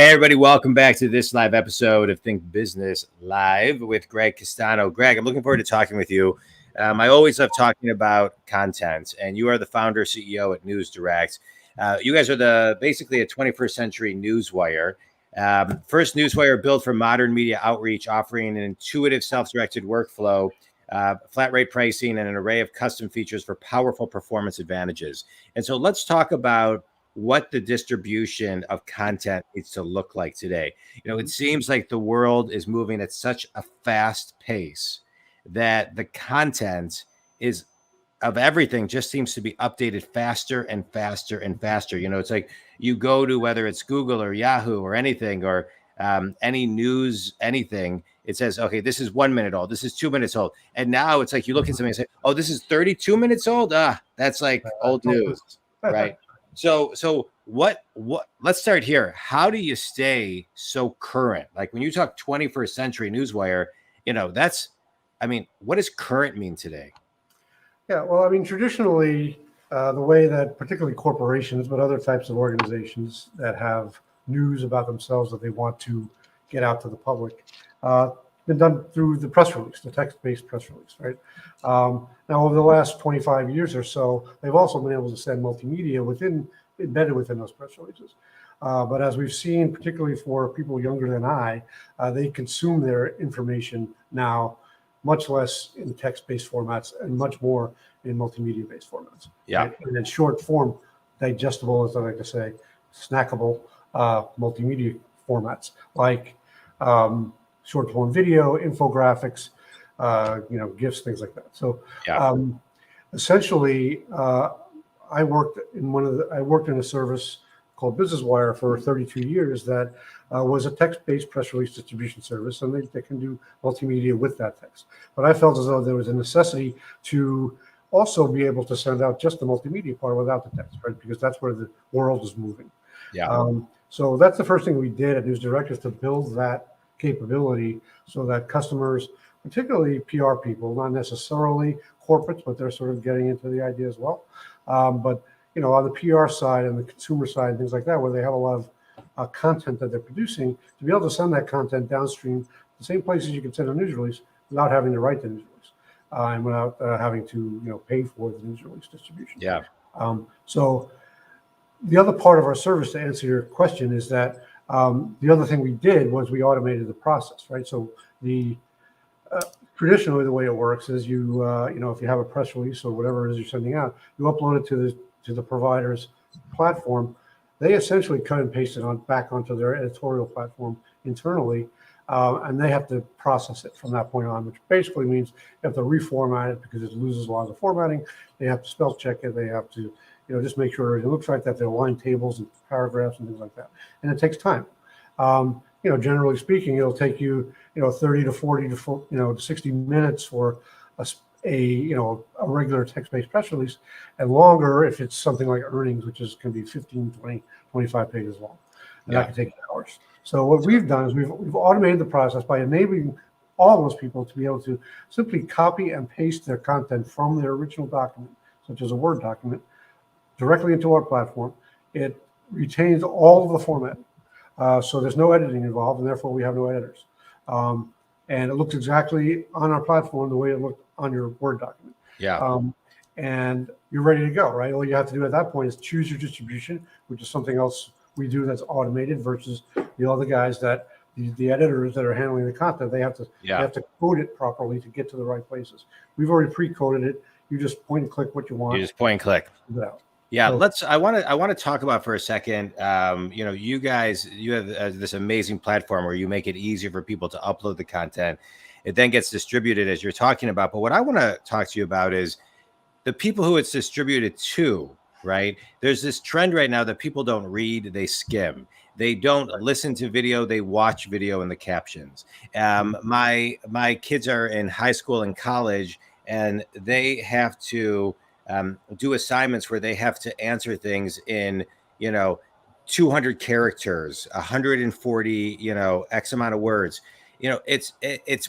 Hey, everybody, welcome back to this live episode of Think Business Live with Gregg Castano. Gregg, I'm looking forward to talking with you. I always love talking about content, and you are the founder, CEO at Direct. You guys are basically a 21st century newswire. First newswire built for modern media outreach, offering an intuitive, self-directed workflow, flat rate pricing, and an array of custom features for powerful performance advantages. And so let's talk about what the distribution of content needs to look like today. It seems like the world is moving at such a fast pace that the content is of everything just seems to be updated faster and faster and faster. It's like you go to whether it's Google or Yahoo or anything or any news, anything, it says, okay, this is 1 minute old. This is 2 minutes old. And now it's like you look at something and say, oh, this is 32 minutes old. That's like old news, right? So what let's start here. How do you stay so current? Like when you talk 21st century newswire, what does current mean today? Yeah, well, traditionally, the way that particularly corporations, but other types of organizations that have news about themselves that they want to get out to the public, been done through the press release, the text-based press release, right? Now, over the last 25 years or so, they've also been able to send multimedia embedded within those press releases. But as we've seen, particularly for people younger than I, they consume their information now much less in text-based formats and much more in multimedia-based formats. Yeah. Right? And in short form, digestible, as I like to say, snackable multimedia formats like short form video, infographics, GIFs, things like that. So essentially, I worked in a service called Business Wire for 32 years that was a text-based press release distribution service, and they can do multimedia with that text. But I felt as though there was a necessity to also be able to send out just the multimedia part without the text, right? Because that's where the world is moving. Yeah. So that's the first thing we did at Direct, is to build that capability so that customers, particularly PR people, not necessarily corporates, but they're sort of getting into the idea as well. But on the PR side and the consumer side, things like that, where they have a lot of content that they're producing, to be able to send that content downstream, the same places you can send a news release without having to write the news release and without having to pay for the news release distribution. Yeah. So the other part of our service, to answer your question, is that the other thing we did was we automated the process, right? So traditionally, the way it works is if you have a press release or whatever it is you're sending out, you upload it to the provider's platform. They essentially cut and paste it back onto their editorial platform internally, and they have to process it from that point on, which basically means you have to reformat it because it loses a lot of the formatting. They have to spell check it. They have to just make sure it looks right, that there are line tables and paragraphs and things like that. And it takes time. Generally speaking, it'll take you 30 to 40 to 60 minutes for a regular text-based press release, and longer if it's something like earnings, which can be 15, 20, 25 pages long. And that can take hours. So what we've done is we've automated the process by enabling all those people to be able to simply copy and paste their content from their original document, such as a Word document, directly into our platform. It retains all of the format. So there's no editing involved, and therefore we have no editors. And it looks exactly on our platform the way it looked on your Word document. Yeah. And you're ready to go, right? All you have to do at that point is choose your distribution, which is something else we do that's automated versus the other guys that the editors that are handling the content, they have to code it properly to get to the right places. We've already pre-coded it. You just point and click what you want. You just point and click. Yeah, I want to talk about for a second. You guys, you have this amazing platform where you make it easier for people to upload the content. It then gets distributed as you're talking about. But what I want to talk to you about is the people who it's distributed to, right? There's this trend right now that people don't read, they skim. They don't listen to video, they watch video in the captions. My kids are in high school and college, and they have to do assignments where they have to answer things in 200 characters, 140 X amount of words.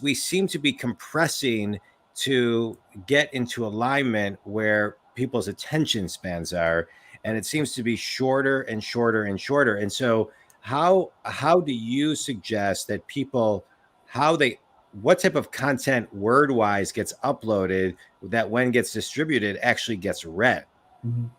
We seem to be compressing to get into alignment where people's attention spans are, and it seems to be shorter and shorter and shorter. And so how do you suggest that people, how they, what type of content word wise gets uploaded that when gets distributed actually gets read? Mhm.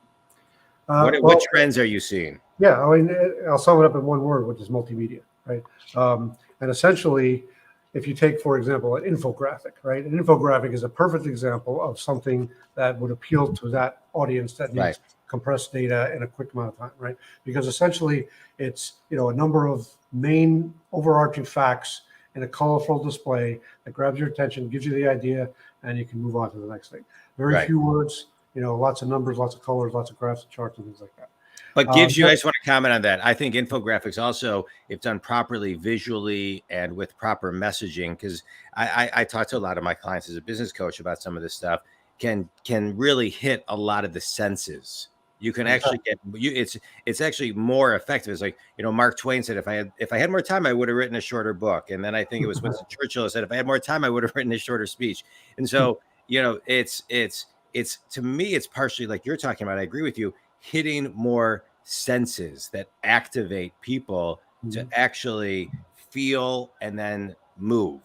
What Well, trends are you seeing? yeah, I mean, I'll sum it up in one word, which is multimedia, right? And essentially, if you take, for example, an infographic, right? An infographic is a perfect example of something that would appeal to that audience that Right. needs compressed data in a quick amount of time, right? Because essentially, it's a number of main overarching facts in a colorful display that grabs your attention, gives you the idea, and you can move on to the next thing. Very Right. few words, lots of numbers, lots of colors, lots of graphs and charts and things like that. But gives you, I But just want to comment on that. I think infographics also, if done properly visually and with proper messaging, because I talk to a lot of my clients as a business coach about some of this stuff, can really hit a lot of the senses. You can actually get you. It's actually more effective. It's like, Mark Twain said, if I had more time, I would have written a shorter book. And then I think it was Winston Churchill said, if I had more time, I would have written a shorter speech. And so, it's to me, it's partially like you're talking about. I agree with you, hitting more senses that activate people to actually feel and then move.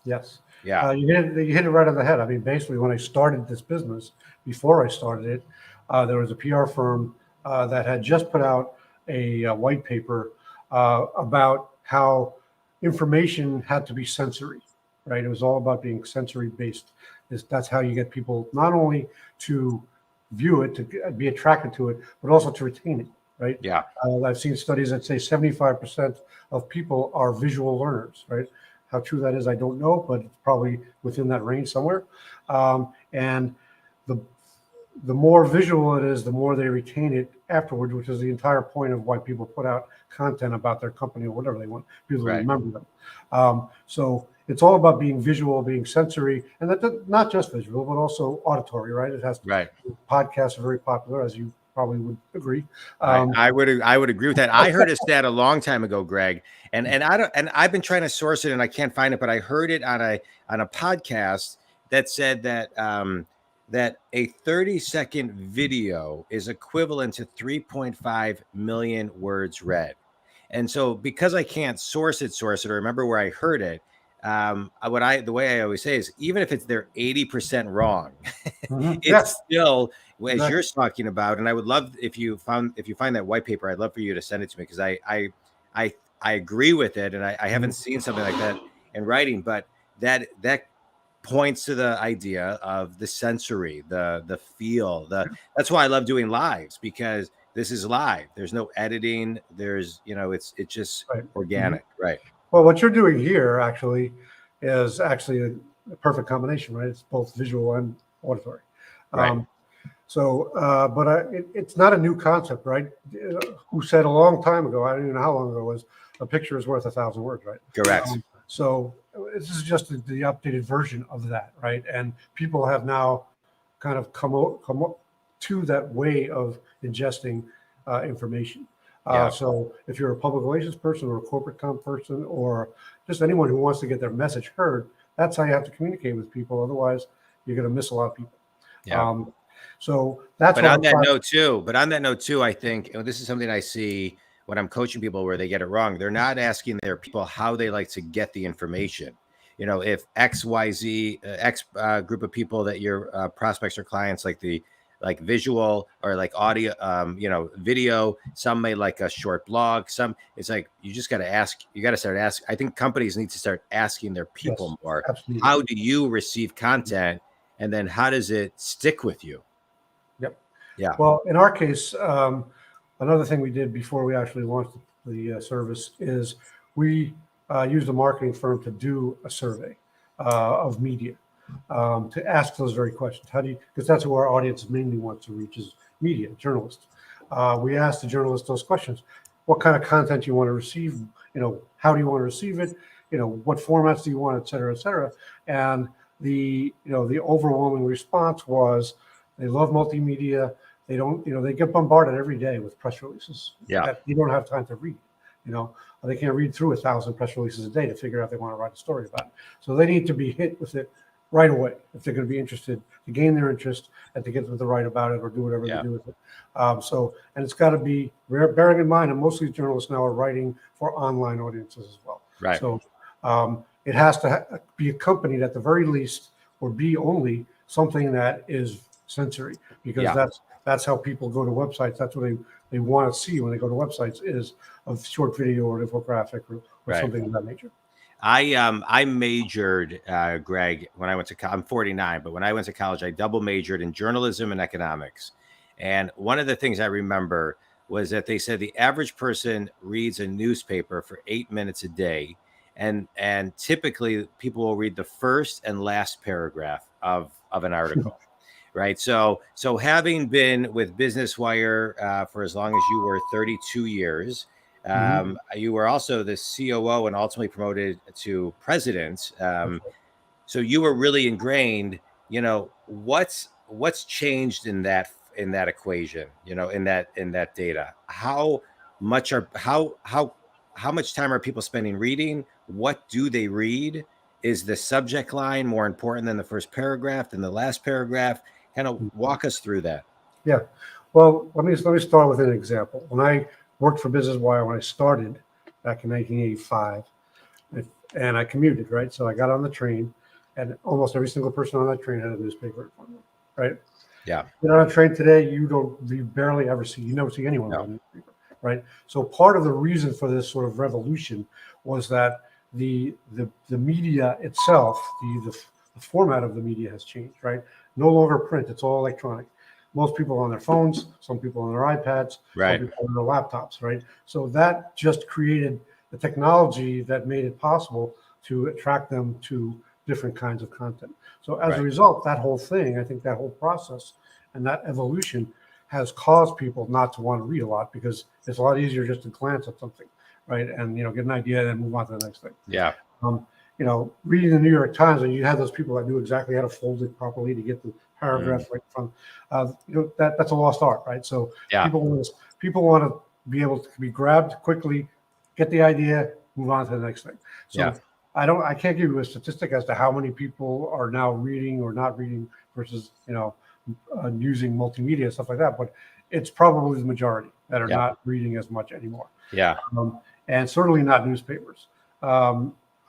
Yes. Yeah. You hit it right on the head. I mean, basically, when I started this business, before I started it, there was a PR firm that had just put out a white paper about how information had to be sensory, right? It was all about being sensory based. That's how you get people not only to view it, to be attracted to it, but also to retain it, right? Yeah. I've seen studies that say 75% of people are visual learners, right? How true that is, I don't know, but it's probably within that range somewhere. And the the more visual it is, the more they retain it afterwards, which is the entire point of why people put out content about their company or whatever they want people to Right. remember them. So it's all about being visual, being sensory, and that not just visual, but also auditory, right? It has Right. podcasts are very popular, as you probably would agree. I would agree with that. I heard a stat a long time ago, Greg, and I've been trying to source it and I can't find it, but I heard it on a podcast that said that that a 30-second video is equivalent to 3.5 million words read. And so because I can't source it or remember where I heard it, the way I always say is, even if they're 80% wrong, Yeah, it's still, as exactly. you're talking about. And I would love, if you find that white paper, I'd love for you to send it to me, because I agree with it, and I haven't seen something like that in writing, but that points to the idea of the sensory, the feel, that's why I love doing lives, because this is live. There's no editing. There's, it's just Right. organic. Right. Well, what you're doing here actually is actually a perfect combination, right? It's both visual and auditory. Right. But it's not a new concept, right? Who said a long time ago, I don't even know how long ago it was, a picture is worth 1,000 words, right? Correct. So this is just the updated version of that, right? And people have now kind of come up to that way of ingesting information. So if you're a public relations person or a corporate comp person or just anyone who wants to get their message heard, that's how you have to communicate with people. Otherwise, you're going to miss a lot of people. Yeah. So that's But what on that note too, I think, this is something I see when I'm coaching people where they get it wrong. They're not asking their people how they like to get the information. If XYZ X group of people that your prospects or clients like visual or like audio, video. Some may like a short blog. Some, it's like, you just got to ask. You got to start asking. I think companies need to start asking their people more. Absolutely. How do you receive content, and then how does it stick with you? Yep. Yeah. Well, in our case, another thing we did before we actually launched the service is we used a marketing firm to do a survey of media to ask those very questions. How do you, because that's who our audience mainly wants to reach, is media, journalists. We asked the journalists those questions. What kind of content you want to receive? How do you want to receive it? What formats do you want, et cetera, et cetera. And the overwhelming response was they love multimedia. They don't, they get bombarded every day with press releases that you don't have time to read. They can't read through 1,000 press releases a day to figure out they want to write a story about it. So they need to be hit with it right away if they're going to be interested, to gain their interest and to get them to write about it or do whatever they do with it. And it's got to be bearing in mind, and most of these journalists now are writing for online audiences as well. Right. So it has to be accompanied at the very least, or be only something that is sensory, because that's how people go to websites. That's what they want to see when they go to websites, is a short video or an infographic or something of that nature. I majored, Greg, when I went to I'm 49, but when I went to college, I double majored in journalism and economics. And one of the things I remember was that they said the average person reads a newspaper for 8 minutes a day. And typically people will read the first and last paragraph of an article. Right. So having been with Business Wire for as long as you were, 32 years, you were also the COO and ultimately promoted to president. So you were really ingrained. What's changed in that equation? In that data. How much time are people spending reading? What do they read? Is the subject line more important than the first paragraph, than the last paragraph? Kind of walk us through that. Yeah. Well, let me start with an example. When I worked for Business Wire, when I started back in 1985, and I commuted, right? So I got on the train, and almost every single person on that train had a newspaper in front of them, right? Yeah. You're on a train today, you barely ever see, you never see anyone with a newspaper, right? So part of the reason for this sort of revolution was that the media itself, the format of the media has changed, right? No longer print, it's all electronic. Most people on their phones, some people on their iPads, right, some people on their laptops, right? So that just created the technology that made it possible to attract them to different kinds of content. So as a result, that whole thing, I think that whole process and that evolution has caused people not to want to read a lot, because it's a lot easier just to glance at something, right? And, get an idea and then move on to the next thing. Yeah. Reading the New York Times, and you had those people that knew exactly how to fold it properly to get the paragraph right from, that's a lost art, right? So people want to be able to be grabbed quickly, get the idea, move on to the next thing. So I can't give you a statistic as to how many people are now reading or not reading versus, using multimedia and stuff like that, but it's probably the majority that are not reading as much anymore. Yeah. And certainly not newspapers.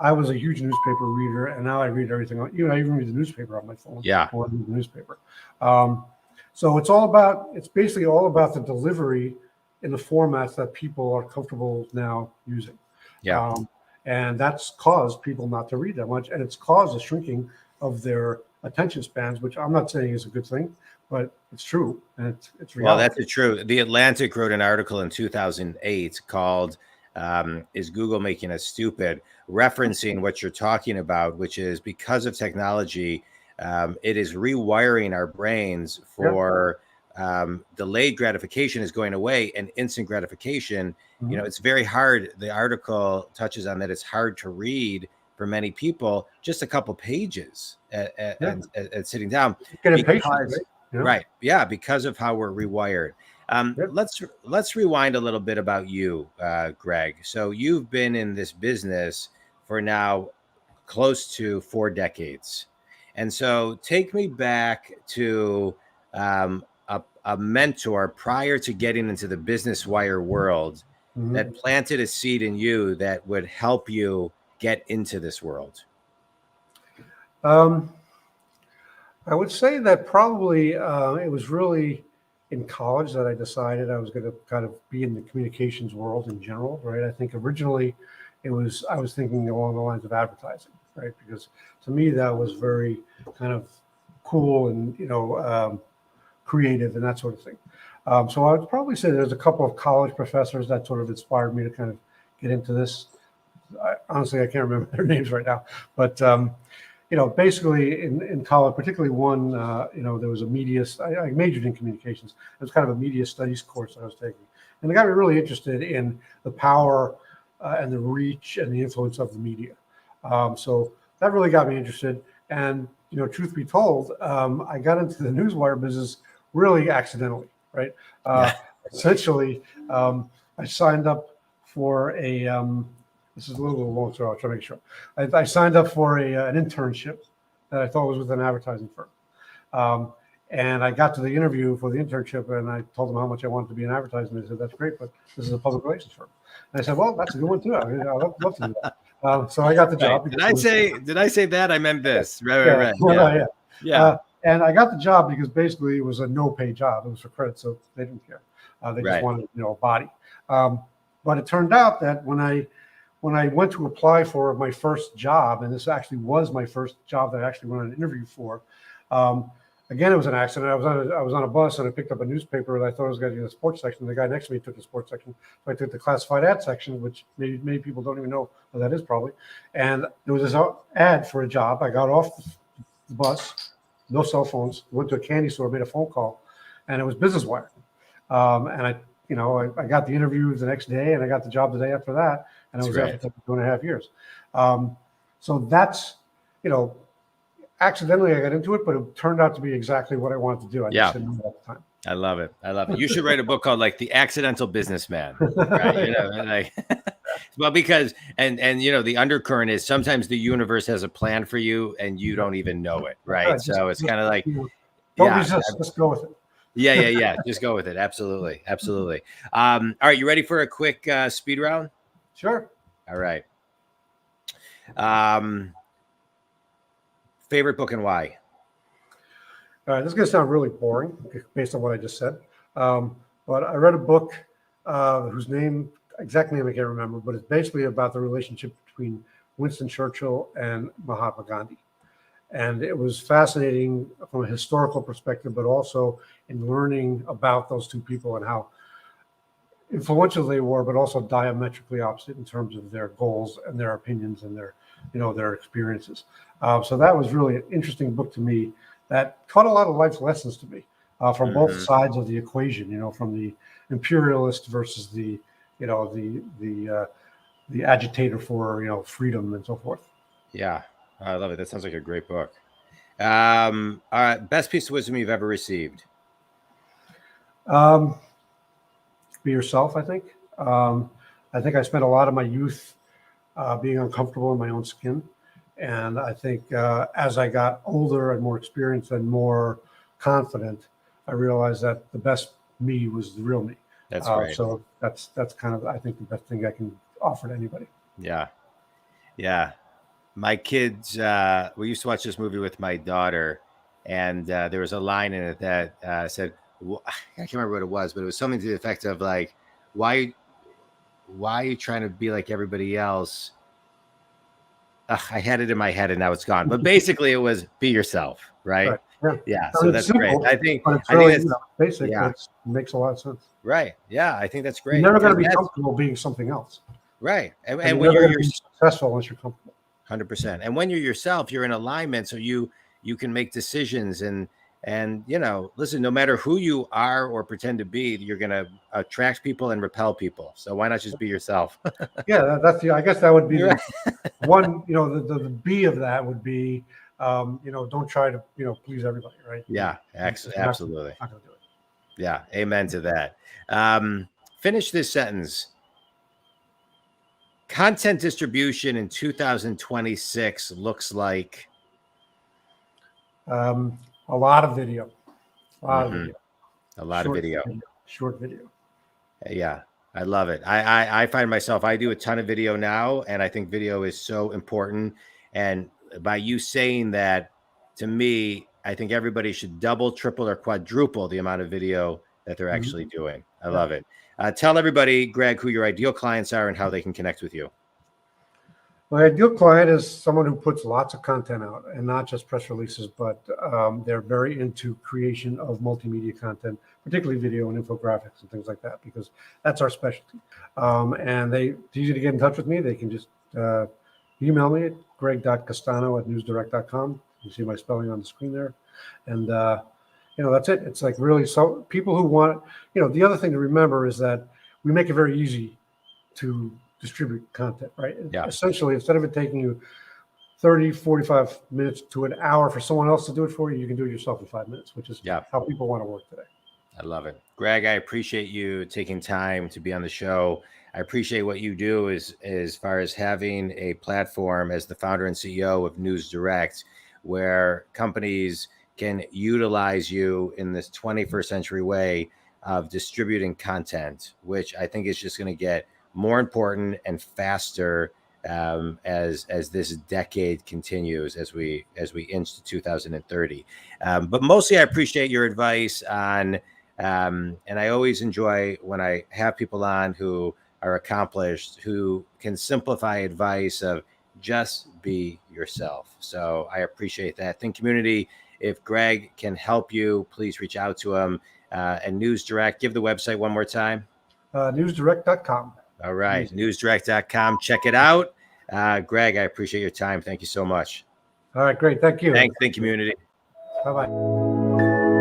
I was a huge newspaper reader, and now I read everything. I even read the newspaper on my phone. Yeah. Or read the newspaper. So it's basically all about the delivery in the formats that people are comfortable now using. Yeah. And that's caused people not to read that much, and it's caused a shrinking of their attention spans, which I'm not saying is a good thing, but it's true, and it's reality. Well, that's true. The Atlantic wrote an article in 2008 called "Is Google Making Us Stupid?" referencing what you're talking about, which is because of technology, it is rewiring our brains for delayed gratification is going away, and instant gratification. It's very hard. The article touches on that. It's hard to read for many people, just a couple pages at sitting down. Get impatient, right? Yeah, because of how we're rewired. Let's rewind a little bit about you, Greg. So you've been in this business for now close to 4 decades. And so take me back to a mentor prior to getting into the Business Wire world that planted a seed in you that would help you get into this world. I would say that probably it was really in college that I decided I was going to kind of be in the communications world in general, right? I think originally I was thinking along the lines of advertising, right? Because to me that was very kind of cool and creative and that sort of thing. So I would probably say there's a couple of college professors that sort of inspired me to kind of get into this. Honestly, I can't remember their names right now, but basically in college, particularly one, there was a media. I majored in communications. It was kind of a media studies course that I was taking, and it got me really interested in the power and the reach and the influence of the media. So that really got me interested. And truth be told, I got into the newswire business really accidentally, right? Essentially, I signed up for a. This is a little long, so I'll try to make sure. I signed up for an internship that I thought was with an advertising firm. And I got to the interview for the internship, and I told them how much I wanted to be in advertising. They said, "That's great, but this is a public relations firm." And I said, "Well, that's a good one too. I'd love to do that." So I got the job. Did I say that? I meant this. Right. Yeah. And I got the job because basically it was a no-pay job. It was for credit, so they didn't care. They just wanted, a body. But it turned out that when I went to apply for my first job, and this actually was my first job that I actually went on an interview for. Again, it was an accident. I was on a bus and I picked up a newspaper and I thought I was going to do the sports section. The guy next to me took the sports section. So I took the classified ad section, which many people don't even know what that is probably. And there was this ad for a job. I got off the bus, no cell phones, went to a candy store, made a phone call, and it was Business Wire. And I got the interview the next day and I got the job the day after that. And I was there for 2.5 years. So that's, accidentally I got into it, but it turned out to be exactly what I wanted to do. I just didn't know at the time. I love it. You should write a book called like The Accidental Businessman. Right? Well, because and the undercurrent is sometimes the universe has a plan for you and you don't even know it. Right. So it's kind of like, don't resist, just go with it. Yeah. Just go with it. Absolutely. All right. You ready for a quick speed round? Sure. All right. Favorite book and why? All right, this is going to sound really boring based on what I just said. But I read a book whose exact name I can't remember, but it's basically about the relationship between Winston Churchill and Mahatma Gandhi. And it was fascinating from a historical perspective, but also in learning about those two people and how influential they were, but also diametrically opposite in terms of their goals and their opinions and their experiences. So that was really an interesting book to me that taught a lot of life lessons to me from both sides of the equation, from the imperialist versus the agitator for, freedom and so forth. Yeah, I love it. That sounds like a great book. All right, best piece of wisdom you've ever received? Be yourself, I think. I think I spent a lot of my youth being uncomfortable in my own skin. And I think as I got older and more experienced and more confident, I realized that the best me was the real me. That's great. So that's kind of, I think, the best thing I can offer to anybody. Yeah. My kids, we used to watch this movie with my daughter, and there was a line in it that said, I can't remember what it was, but it was something to the effect of like, why are you trying to be like everybody else? I had it in my head and now it's gone. But basically, it was be yourself, right? Yeah. So that's simple, great. I think that's basic. Yeah. It makes a lot of sense. Right. Yeah. I think that's great. You're never going to be comfortable being something else. Right. And when you're successful unless you're comfortable. 100%. And when you're yourself, you're in alignment, so you can make decisions and listen, no matter who you are or pretend to be, you're going to attract people and repel people. So why not just be yourself? Yeah, I guess that would be the one, the B of that would be, don't try to, please everybody, right? Yeah, absolutely. Not gonna do it. Yeah, amen to that. Finish this sentence. Content distribution in 2026 looks like a lot of video. Short video. Yeah, I love it. I find myself, I do a ton of video now, and I think video is so important. And by you saying that, to me, I think everybody should double, triple, or quadruple the amount of video that they're actually doing. I love it. Tell everybody, Gregg, who your ideal clients are and how they can connect with you. My ideal client is someone who puts lots of content out, and not just press releases, but they're very into creation of multimedia content, particularly video and infographics and things like that, because that's our specialty. And it's easy to get in touch with me. They can just email me at gregg.castano@newsdirect.com. You see my spelling on the screen there. And, that's it. It's like really so people who want, the other thing to remember is that we make it very easy to distribute content, right? Yeah. Essentially, instead of it taking you 30, 45 minutes to an hour for someone else to do it for you, you can do it yourself in 5 minutes, which is how people want to work today. I love it. Gregg, I appreciate you taking time to be on the show. I appreciate what you do as far as having a platform as the founder and CEO of News Direct, where companies can utilize you in this 21st century way of distributing content, which I think is just going to get more important and faster as this decade continues, as we inch to 2030. But mostly, I appreciate your advice on, and I always enjoy when I have people on who are accomplished, who can simplify advice of just be yourself. So I appreciate that. Think community. If Gregg can help you, please reach out to him. And News Direct, give the website one more time. Newsdirect.com. All right, newsdirect.com. Check it out. Gregg, I appreciate your time. Thank you so much. All right, great. Thank you. Thanks, Think community. Bye-bye.